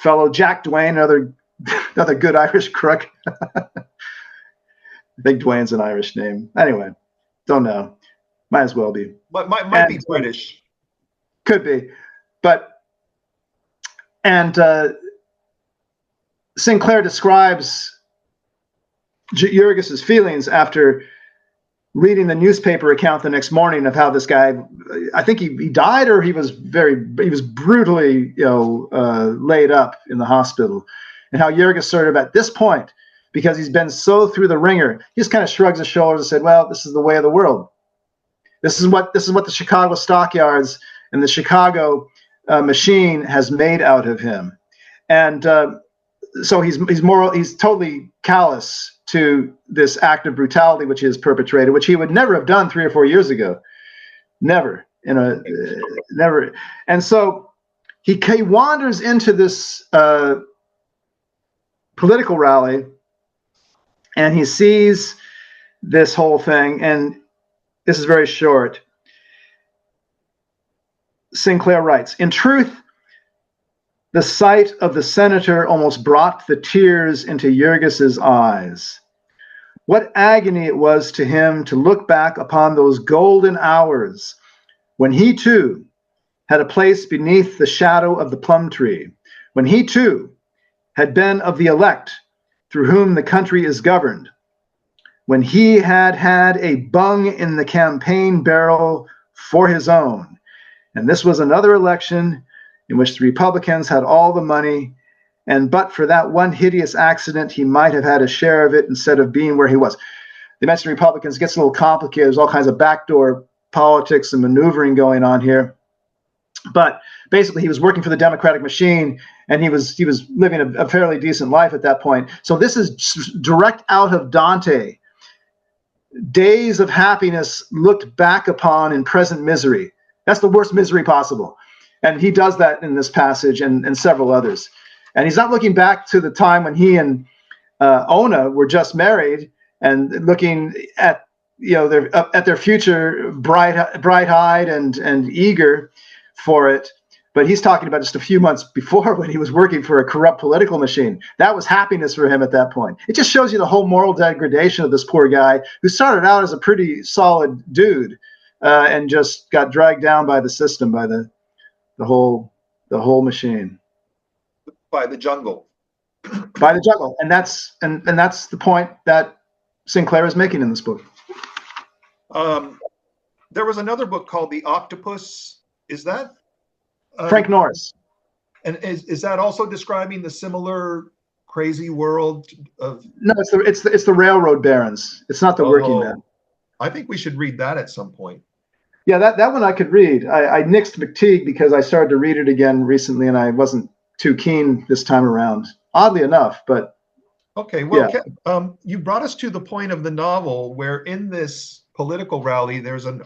fellow, Jack Dwayne, another good Irish crook. I think Dwayne's an Irish name. Anyway, don't know. Might as well be. But might be British. Could be. And Sinclair describes Jurgis's feelings after reading the newspaper account the next morning of how this guy, I think he died, or he was brutally, laid up in the hospital, and how Jurgis sort of at this point, because he's been so through the ringer, he just kind of shrugs his shoulders and said, well, this is the way of the world. This is what the Chicago stockyards and the Chicago machine has made out of him. And so he's totally callous to this act of brutality which he has perpetrated, which he would never have done 3 or 4 years ago. Never. Never. And so he wanders into this political rally, and he sees this whole thing, and this is very short. Sinclair writes, in truth, the sight of the senator almost brought the tears into Jurgis's eyes. What agony it was to him to look back upon those golden hours when he too had a place beneath the shadow of the plum tree, when he too had been of the elect through whom the country is governed, when he had had a bung in the campaign barrel for his own. And this was another election in which the Republicans had all the money, and but for that one hideous accident, he might have had a share of it instead of being where he was. They mentioned Republicans. It gets a little complicated. There's all kinds of backdoor politics and maneuvering going on here. But basically, he was working for the Democratic machine, and he was living a fairly decent life at that point. So this is direct out of Dante. Days of happiness looked back upon in present misery. That's the worst misery possible. And he does that in this passage and several others. And he's not looking back to the time when he and Ona were just married and looking at their future bright-eyed and eager for it. But he's talking about just a few months before, when he was working for a corrupt political machine. That was happiness for him at that point. It just shows you the whole moral degradation of this poor guy who started out as a pretty solid dude and just got dragged down by the system, by the whole machine, by the jungle. And that's the point that Sinclair is making in this book. There was another book called The Octopus. Is that Frank Norris? And is that also describing the similar crazy world of? No, it's the railroad barons. It's not the working men. I think we should read that at some point. Yeah, that one I could read. I nixed McTeague because I started to read it again recently, and I wasn't too keen this time around, oddly enough. But okay, well, yeah. You brought us to the point of the novel where in this political rally, there's an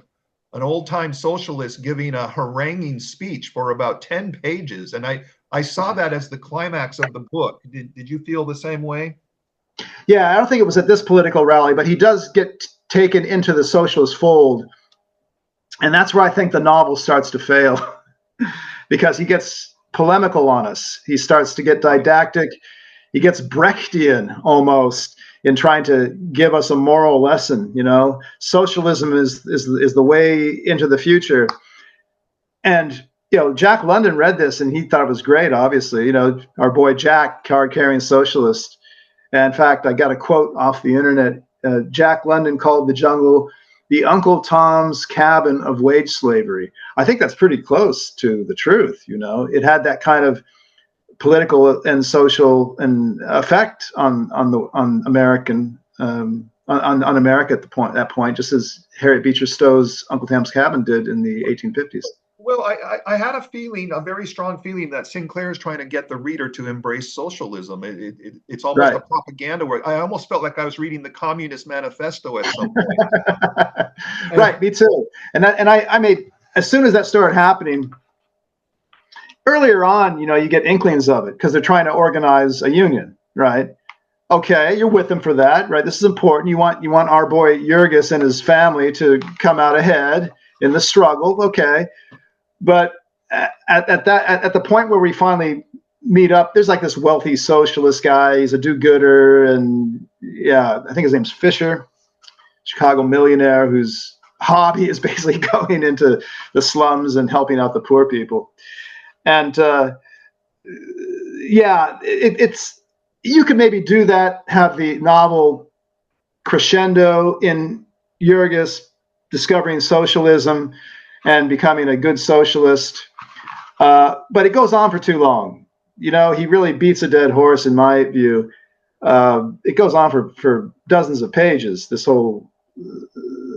old-time socialist giving a haranguing speech for about 10 pages, and I saw that as the climax of the book. Did you feel the same way? Yeah, I don't think it was at this political rally, but he does get taken into the socialist fold. And that's where I think the novel starts to fail, because he gets polemical on us. He starts to get didactic. He gets Brechtian almost in trying to give us a moral lesson. Socialism is the way into the future. And Jack London read this and he thought it was great. Obviously, our boy Jack, card-carrying socialist. And in fact, I got a quote off the internet. Jack London called the jungle the Uncle Tom's Cabin of wage slavery. I think that's pretty close to the truth. It had that kind of political and social and effect on American on America at that point, just as Harriet Beecher Stowe's Uncle Tom's Cabin did in the 1850s. Well, I had a very strong feeling that Sinclair is trying to get the reader to embrace socialism. It's almost right. A propaganda work. I almost felt like I was reading the Communist Manifesto at some point. Right, me too. And I made, as soon as that started happening, earlier on, you get inklings of it because they're trying to organize a union, right? Okay, you're with him for that, right? This is important. You want our boy Jurgis and his family to come out ahead in the struggle. Okay, but at the point where we finally meet up, there's like this wealthy socialist guy. He's a do-gooder, and yeah, I think his name's Fisher, Chicago millionaire whose hobby is basically going into the slums and helping out the poor people. And it's you could maybe do that, have the novel crescendo in Jurgis discovering socialism and becoming a good socialist. But it goes on for too long. He really beats a dead horse, in my view. It goes on for dozens of pages, this whole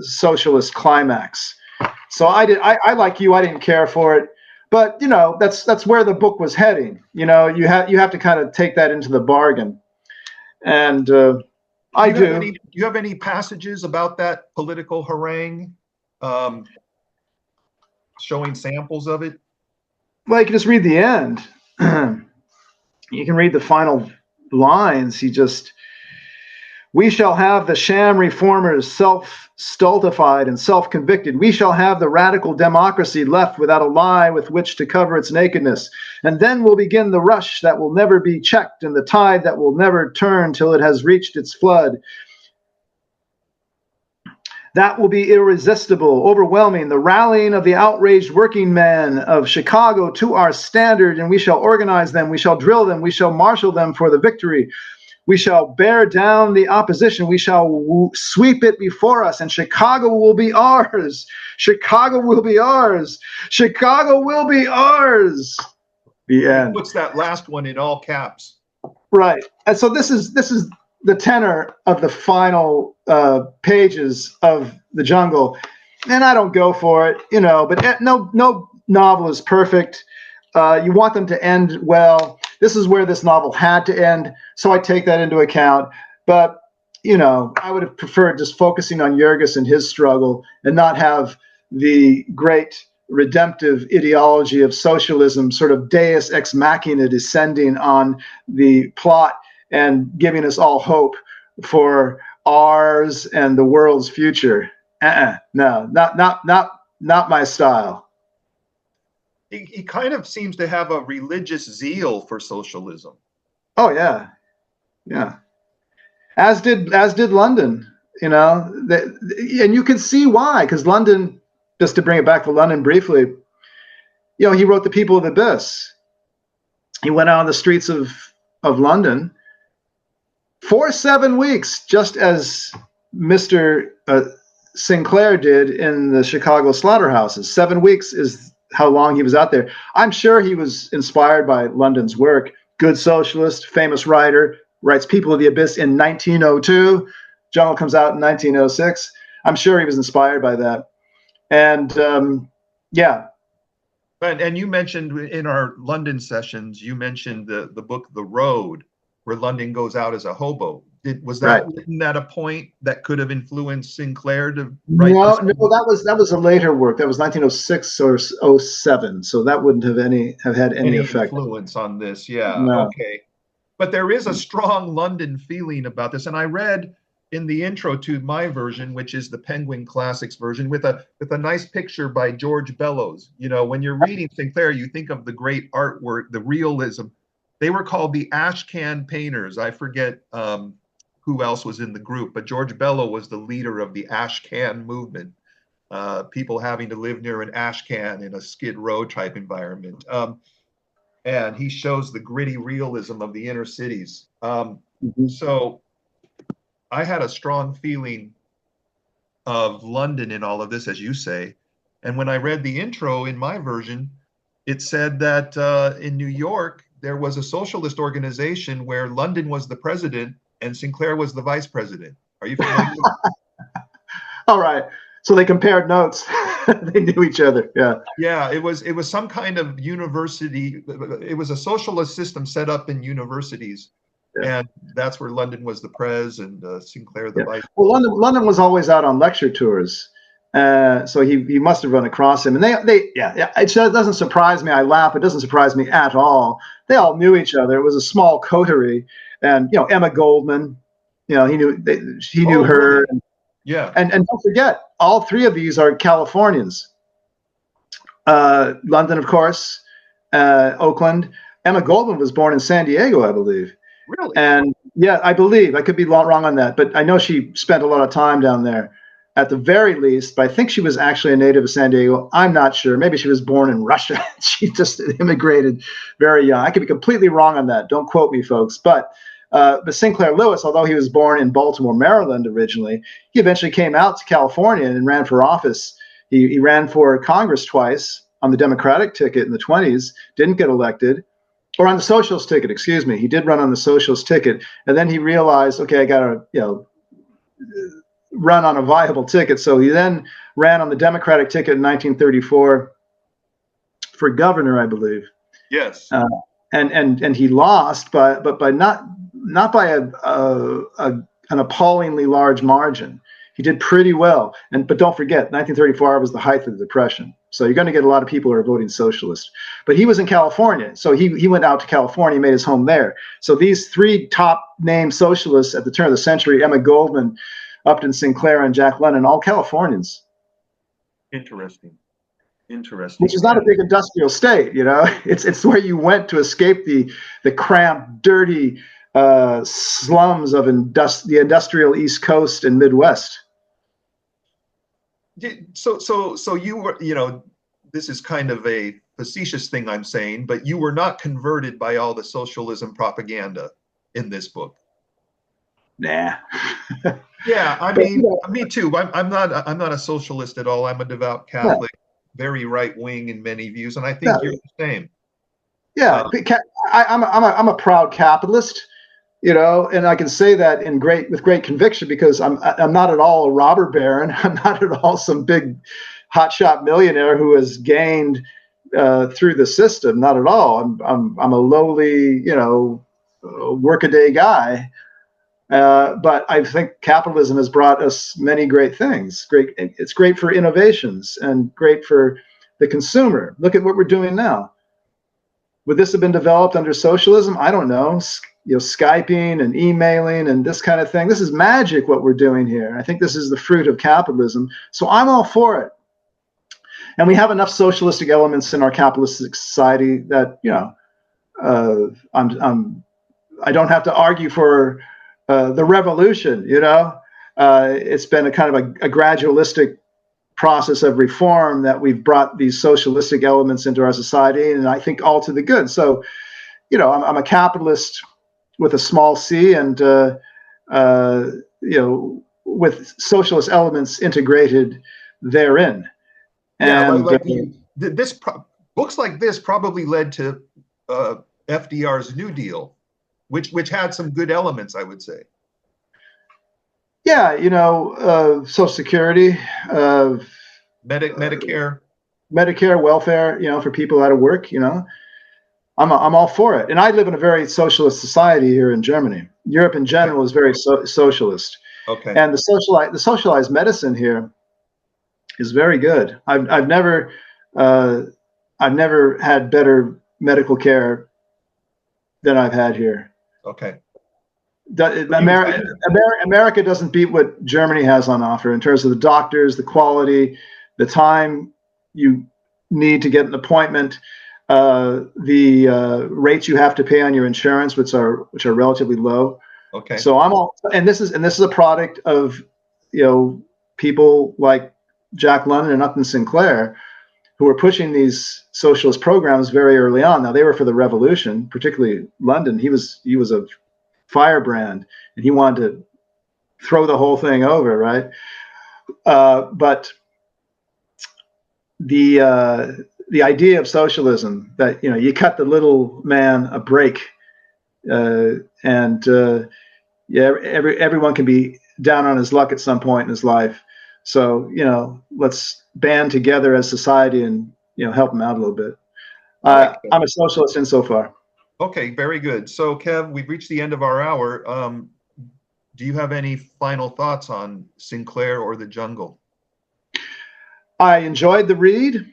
socialist climax. So I like you, I didn't care for it. But that's where the book was heading. You have to kind of take that into the bargain, and I do. Do you have any passages about that political harangue, showing samples of it? Well, you can just read the end. You can read the final lines. We shall have the sham reformers self-stultified and self-convicted. We shall have the radical democracy left without a lie with which to cover its nakedness. And then will begin the rush that will never be checked and the tide that will never turn till it has reached its flood. That will be irresistible, overwhelming, the rallying of the outraged working men of Chicago to our standard, and we shall organize them, we shall drill them, we shall marshal them for the victory. We shall bear down the opposition. We shall sweep it before us, and Chicago will be ours. Chicago will be ours. Chicago will be ours. The end. He puts that last one in all caps. Right. And so this is the tenor of the final pages of The Jungle, and I don't go for it, But no novel is perfect. You want them to end well. This is where this novel had to end, so I take that into account. But, I would have preferred just focusing on Jurgis and his struggle and not have the great redemptive ideology of socialism sort of deus ex machina descending on the plot and giving us all hope for ours and the world's future. No, not my style. He kind of seems to have a religious zeal for socialism. Oh yeah. As did London, and you can see why, because London, just to bring it back to London briefly, he wrote The People of the Abyss. He went out on the streets of London for 7 weeks, just as Mr. Sinclair did in the Chicago slaughterhouses. 7 weeks is how long he was out there. I'm sure he was inspired by London's work. Good socialist, famous writer, writes People of the Abyss in 1902. Jungle comes out in 1906. I'm sure he was inspired by that. And yeah. And you mentioned in our London sessions, you mentioned the book The Road, where London goes out as a hobo. Was that written at a point that could have influenced Sinclair to write? No, that was a later work. That was 1906 or 07. So that wouldn't have had any effect. Influence on this. Yeah. No. Okay. But there is a strong London feeling about this. And I read in the intro to my version, which is the Penguin Classics version, with a nice picture by George Bellows. When you're reading Sinclair, you think of the great artwork, the realism. They were called the Ashcan Painters. I forget who else was in the group, but George Bellows was the leader of the Ashcan movement. People having to live near an ash can in a Skid Row type environment. And he shows the gritty realism of the inner cities. So I had a strong feeling of London in all of this, as you say. And when I read the intro in my version, it said that in New York, there was a socialist organization where London was the president and Sinclair was the vice president. Are you familiar? All right. So they compared notes. They knew each other. Yeah. Yeah. It was some kind of university. It was a socialist system set up in universities. Yeah. And that's where London was the pres and Sinclair the vice. Well, London was always out on lecture tours. So he must have run across him. And it doesn't surprise me. I laugh. It doesn't surprise me at all. They all knew each other. It was a small coterie. and Emma Goldman, he knew her, Really? Yeah. and don't forget, all three of these are Californians. London, of course, Oakland. Emma Goldman was born in San Diego, I believe. Really? And yeah, I believe, I could be wrong on that, but I know she spent a lot of time down there at the very least, but I think she was actually a native of San Diego. I'm not sure. Maybe she was born in Russia. She just immigrated very young. I could be completely wrong on that. Don't quote me, folks. But Sinclair Lewis, although he was born in Baltimore, Maryland originally, he eventually came out to California and ran for office. He ran for Congress twice on the Democratic ticket in the 20s, didn't get elected. Or on the socialist ticket, excuse me. He did run on the socialist ticket. And then he realized, okay, I got to, run on a viable ticket. So he then ran on the Democratic ticket in 1934 for governor, I believe. Yes. And he lost, but by not by an appallingly large margin. He did pretty well. But don't forget, 1934 was the height of the Depression. So you're going to get a lot of people who are voting socialist. But he was in California. So he went out to California, made his home there. So these three top name socialists at the turn of the century, Emma Goldman, Upton Sinclair, and Jack London, all Californians. Interesting. Which is not a big industrial state, It's where you went to escape the cramped, dirty slums of the industrial East Coast and Midwest. So you were, this is kind of a facetious thing I'm saying, but you were not converted by all the socialism propaganda in this book. Nah. Yeah, I mean, me too. I'm not a socialist at all. I'm a devout Catholic, very right wing in many views, and I think you're the same. Yeah, I'm a proud capitalist, and I can say that with great conviction because I'm not at all a robber baron. I'm not at all some big hotshot millionaire who has gained through the system. Not at all. I'm a lowly, workaday guy. But I think capitalism has brought us many great things. It's great for innovations and great for the consumer. Look at what we're doing now. Would this have been developed under socialism? I don't know. Skyping and emailing and this kind of thing. This is magic what we're doing here. I think this is the fruit of capitalism. So I'm all for it. And we have enough socialistic elements in our capitalistic society that I don't have to argue for the revolution. It's been a kind of a gradualistic process of reform that we've brought these socialistic elements into our society, and I think all to the good. So, I'm a capitalist with a small c, and with socialist elements integrated therein. And books like this probably led to FDR's New Deal, which had some good elements, I would say. Yeah, Social Security, Medicare, welfare, for people out of work, I'm all for it. And I live in a very socialist society here in Germany. Europe in general is very socialist. Okay. And the socialized medicine here is very good. I've never had better medical care than I've had here. Okay. America doesn't beat what Germany has on offer in terms of the doctors, the quality, the time you need to get an appointment, the rates you have to pay on your insurance, which are relatively low. Okay. So and this is a product of people like Jack London and Upton Sinclair, who were pushing these socialist programs very early on. Now they were for the revolution, particularly London. He was a firebrand, and he wanted to throw the whole thing over, right? But the idea of socialism that you cut the little man a break, and everyone can be down on his luck at some point in his life. So let's band together as society and help him out a little bit. I'm a socialist insofar. Okay, very good. So, Kev, we've reached the end of our hour. Do you have any final thoughts on Sinclair or the Jungle? I enjoyed the read.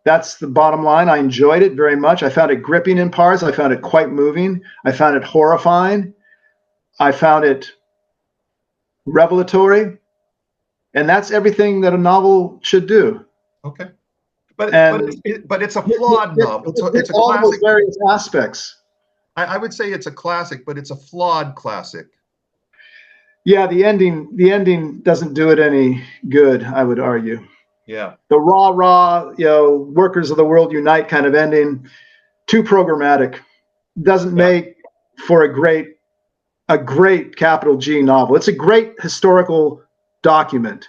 That's the bottom line. I enjoyed it very much. I found it gripping in parts. I found it quite moving. I found it horrifying. I found it revelatory. And that's everything that a novel should do. Okay. But And it's a flawed novel. It's a all those classic. various aspects. I would say it's a classic, but it's a flawed classic. Yeah, the ending doesn't do it any good, I would argue. Yeah. The rah, workers of the world unite kind of ending, too programmatic. Doesn't make for a great capital G novel. It's a great historical document.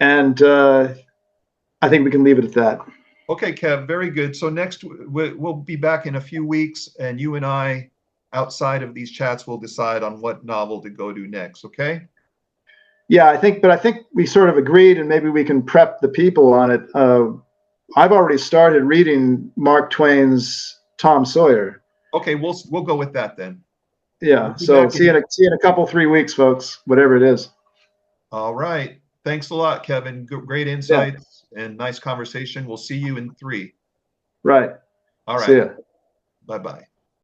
And I think we can leave it at that. Okay, Kev, very good. So next we'll be back in a few weeks, and you and I, outside of these chats, will decide on what novel to go to next. Okay? Yeah, I think we sort of agreed, and maybe we can prep the people on it. I've already started reading Mark Twain's Tom Sawyer. Okay, we'll go with that then. Yeah. So see you in a couple 3 weeks, folks. Whatever it is. All right. Thanks a lot, Kevin. Great insights and nice conversation. We'll see you in 3. Right. All right. See ya. Bye-bye.